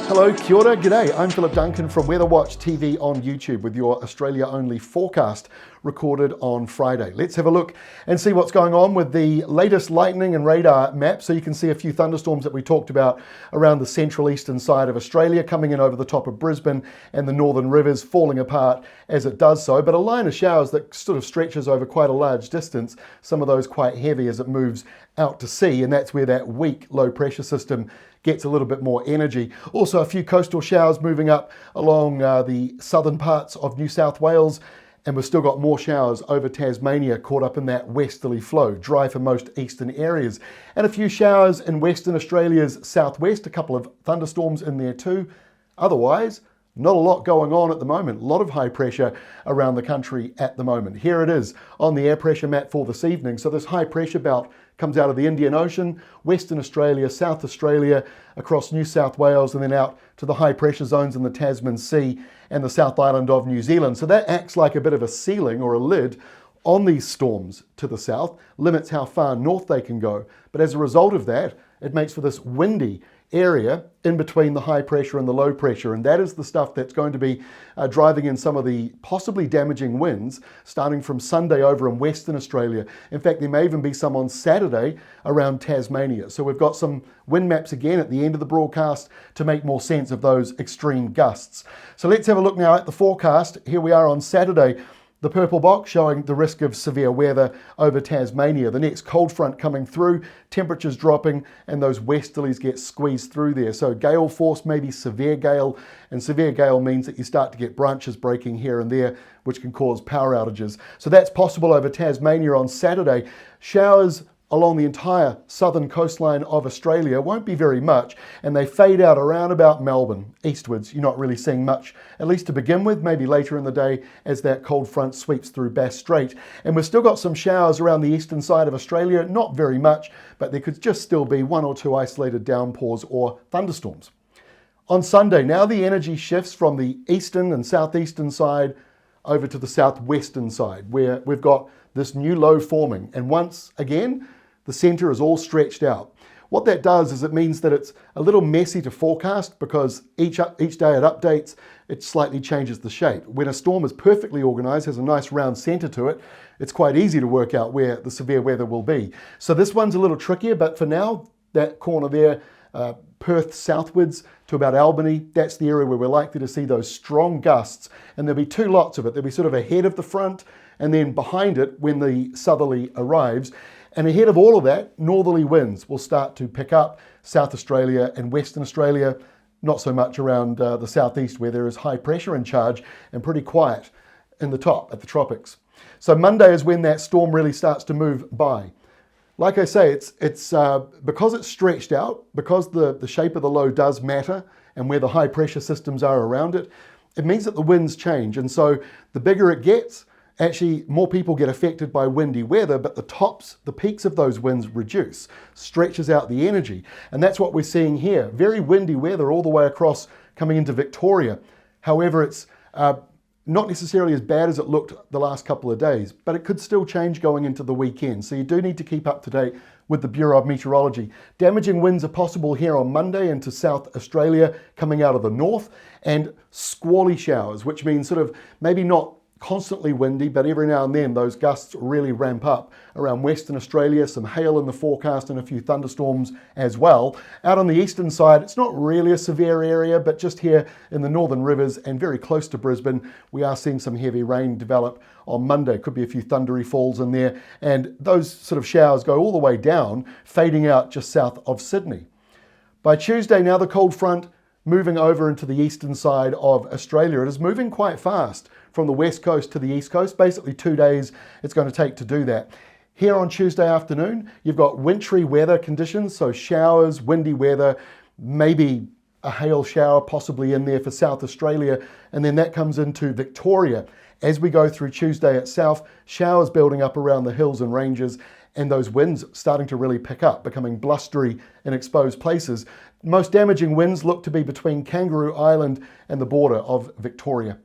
Hello, kia ora, g'day. I'm Philip Duncan from Weather Watch TV on YouTube with your Australia-only forecast recorded on Friday. Let's have a look and see what's going on with the latest lightning and radar map. So you can see a few thunderstorms that we talked about around the central eastern side of Australia coming in over the top of Brisbane and the northern rivers falling apart as it does so. But a line of showers that sort of stretches over quite a large distance, some of those quite heavy as it moves out to sea, and that's where that weak low pressure system gets a little bit more energy. Also a few coastal showers moving up along the southern parts of New South Wales, and we've still got more showers over Tasmania caught up in that westerly flow, dry for most eastern areas. And a few showers in Western Australia's southwest, a couple of thunderstorms in there too. Otherwise, not a lot going on at the moment. A lot of high pressure around the country at the moment. Here it is on the air pressure map for this evening. So this high pressure belt comes out of the Indian Ocean, Western Australia, South Australia, across New South Wales, and then out to the high pressure zones in the Tasman Sea and the South Island of New Zealand. So that acts like a bit of a ceiling or a lid on these storms to the south, limits how far north they can go. But as a result of that, it makes for this windy area in between the high pressure and the low pressure, and that is the stuff that's going to be driving in some of the possibly damaging winds starting from Sunday over in Western Australia. In fact, there may even be some on Saturday around Tasmania. So we've got some wind maps again at the end of the broadcast to make more sense of those extreme gusts. So let's have a look now at the forecast. Here we are on Saturday. The purple box showing the risk of severe weather over Tasmania. The next cold front coming through, temperatures dropping, and those westerlies get squeezed through there. So gale force, maybe severe gale, and severe gale means that you start to get branches breaking here and there, which can cause power outages. So that's possible over Tasmania on Saturday. Showers along the entire southern coastline of Australia won't be very much, and they fade out around about Melbourne eastwards. You're not really seeing much, at least to begin with, maybe later in the day as that cold front sweeps through Bass Strait. And we've still got some showers around the eastern side of Australia, not very much, but there could just still be one or two isolated downpours or thunderstorms. On Sunday, now the energy shifts from the eastern and southeastern side over to the southwestern side, where we've got this new low forming. And once again, the centre is all stretched out. What that does is it means that it's a little messy to forecast because each day it updates, it slightly changes the shape. When a storm is perfectly organised, has a nice round centre to it, it's quite easy to work out where the severe weather will be. So this one's a little trickier, but for now, that corner there, Perth southwards to about Albany, that's the area where we're likely to see those strong gusts, and there'll be two lots of it. There'll be sort of ahead of the front and then behind it when the southerly arrives. And ahead of all of that, northerly winds will start to pick up South Australia and Western Australia, not so much around the southeast where there is high pressure in charge and pretty quiet in the top at the tropics. So Monday is when that storm really starts to move by. Like I say, it's because it's stretched out, because the shape of the low does matter and where the high pressure systems are around it, it means that the winds change. And so the bigger it gets, actually more people get affected by windy weather, but the peaks of those winds reduce, stretches out the energy. And that's what we're seeing here. Very windy weather all the way across coming into Victoria. However, it's not necessarily as bad as it looked the last couple of days, but it could still change going into the weekend. So you do need to keep up to date with the Bureau of Meteorology. Damaging winds are possible here on Monday into South Australia coming out of the north, and squally showers, which means sort of maybe not constantly windy, but every now and then those gusts really ramp up around Western Australia, some hail in the forecast and a few thunderstorms as well. Out on the eastern side, it's not really a severe area, but just here in the northern rivers and very close to Brisbane, we are seeing some heavy rain develop on Monday. Could be a few thundery falls in there, and those sort of showers go all the way down, fading out just south of Sydney. By Tuesday now, the cold front moving over into the eastern side of Australia. It is moving quite fast from the west coast to the east coast. Basically 2 days it's going to take to do that. Here on Tuesday afternoon, you've got wintry weather conditions, so showers, windy weather, maybe a hail shower possibly in there for South Australia, and then that comes into Victoria. As we go through Tuesday itself, showers building up around the hills and ranges, and those winds starting to really pick up, becoming blustery in exposed places. Most damaging winds look to be between Kangaroo Island and the border of Victoria.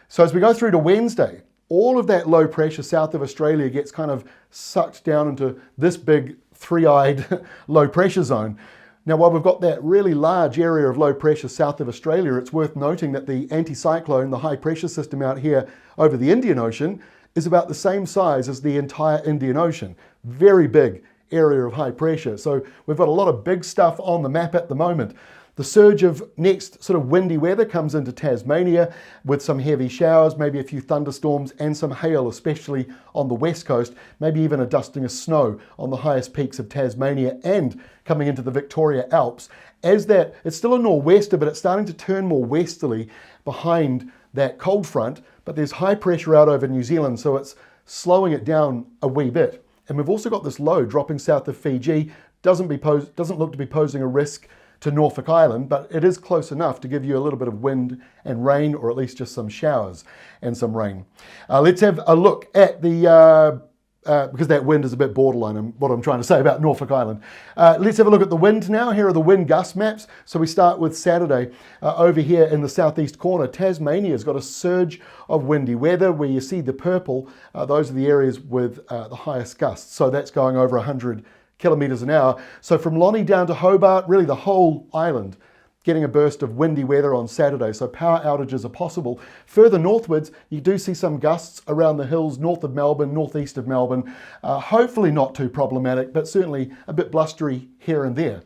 So as we go through to Wednesday, all of that low pressure south of Australia gets kind of sucked down into this big three-eyed low pressure zone. Now, while we've got that really large area of low pressure south of Australia, it's worth noting that the anticyclone, the high pressure system out here over the Indian Ocean, is about the same size as the entire Indian Ocean. Very big area of high pressure. So we've got a lot of big stuff on the map at the moment. The surge of next sort of windy weather comes into Tasmania with some heavy showers, maybe a few thunderstorms and some hail, especially on the west coast, maybe even a dusting of snow on the highest peaks of Tasmania and coming into the Victoria Alps. As that, it's still a nor'wester, but it's starting to turn more westerly behind that cold front, but there's high pressure out over New Zealand, so it's slowing it down a wee bit. And we've also got this low dropping south of Fiji, doesn't look to be posing a risk to Norfolk Island, but it is close enough to give you a little bit of wind and rain, or at least just some showers and some rain. Let's have a look at the, because that wind is a bit borderline in what I'm trying to say about Norfolk Island. Let's have a look at the wind now. Here are the wind gust maps. So we start with Saturday. Over here in the southeast corner, Tasmania's got a surge of windy weather. Where you see the purple, those are the areas with the highest gusts. So that's going over 100 kilometres an hour. So from Lonnie down to Hobart, really the whole island getting a burst of windy weather on Saturday, so power outages are possible. Further northwards, you do see some gusts around the hills north of Melbourne, northeast of Melbourne. Hopefully not too problematic, but certainly a bit blustery here and there.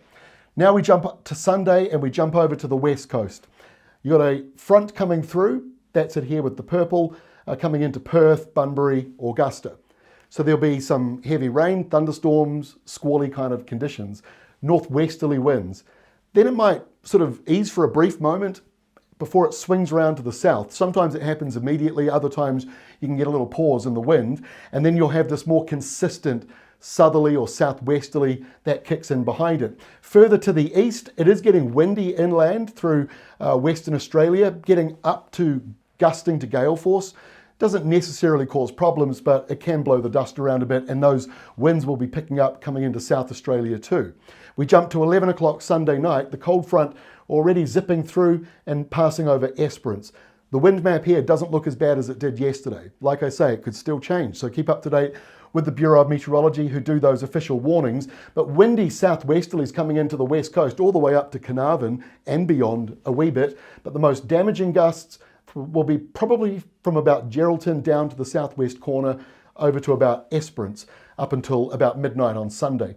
Now we jump up to Sunday and we jump over to the west coast. You've got a front coming through, that's it here with the purple, coming into Perth, Bunbury, Augusta. So there'll be some heavy rain, thunderstorms, squally kind of conditions, northwesterly winds. Then it might sort of ease for a brief moment before it swings around to the south. Sometimes it happens immediately, other times you can get a little pause in the wind, and then you'll have this more consistent southerly or southwesterly that kicks in behind it. Further to the east, it is getting windy inland through Western Australia, getting up to gusting to gale force. Doesn't necessarily cause problems, but it can blow the dust around a bit, and those winds will be picking up coming into South Australia too. We jump to 11 o'clock Sunday night, the cold front already zipping through and passing over Esperance. The wind map here doesn't look as bad as it did yesterday. Like I say, it could still change, so keep up to date with the Bureau of Meteorology who do those official warnings. But windy southwesterlies coming into the west coast all the way up to Carnarvon and beyond a wee bit, but the most damaging gusts will be probably from about Geraldton down to the southwest corner over to about Esperance up until about midnight on Sunday.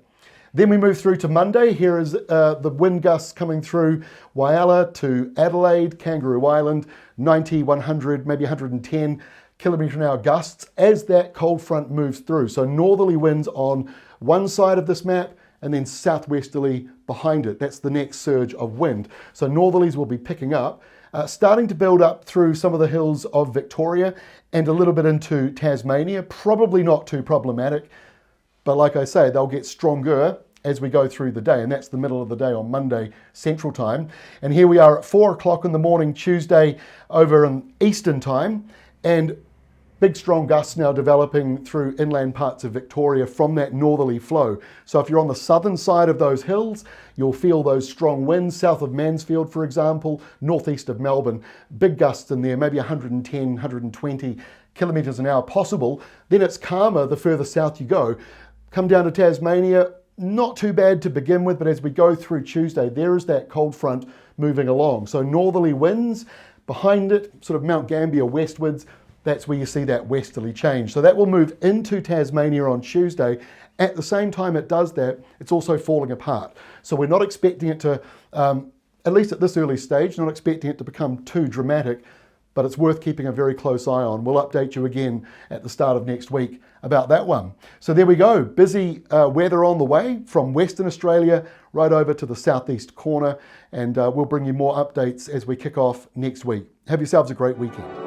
Then we move through to Monday. Here is the wind gusts coming through Whyalla to Adelaide, Kangaroo Island, 90, 100, maybe 110 kilometre an hour gusts as that cold front moves through. So northerly winds on one side of this map and then southwesterly behind it. That's the next surge of wind. So northerlies will be picking up. Starting to build up through some of the hills of Victoria and a little bit into Tasmania. Probably not too problematic, but like I say, they'll get stronger as we go through the day, and that's the middle of the day on Monday Central Time. And here we are at 4 o'clock in the morning Tuesday over in Eastern Time, and big strong gusts now developing through inland parts of Victoria from that northerly flow. So if you're on the southern side of those hills, you'll feel those strong winds south of Mansfield, for example, northeast of Melbourne. Big gusts in there, maybe 110, 120 kilometres an hour possible. Then it's calmer the further south you go. Come down to Tasmania, not too bad to begin with, but as we go through Tuesday, there is that cold front moving along. So northerly winds, behind it, sort of Mount Gambier westwards, that's where you see that westerly change. So that will move into Tasmania on Tuesday. At the same time it does that, it's also falling apart. So we're not expecting it to, at least at this early stage, not expecting it to become too dramatic, but it's worth keeping a very close eye on. We'll update you again at the start of next week about that one. So there we go, busy weather on the way from Western Australia right over to the southeast corner, and we'll bring you more updates as we kick off next week. Have yourselves a great weekend.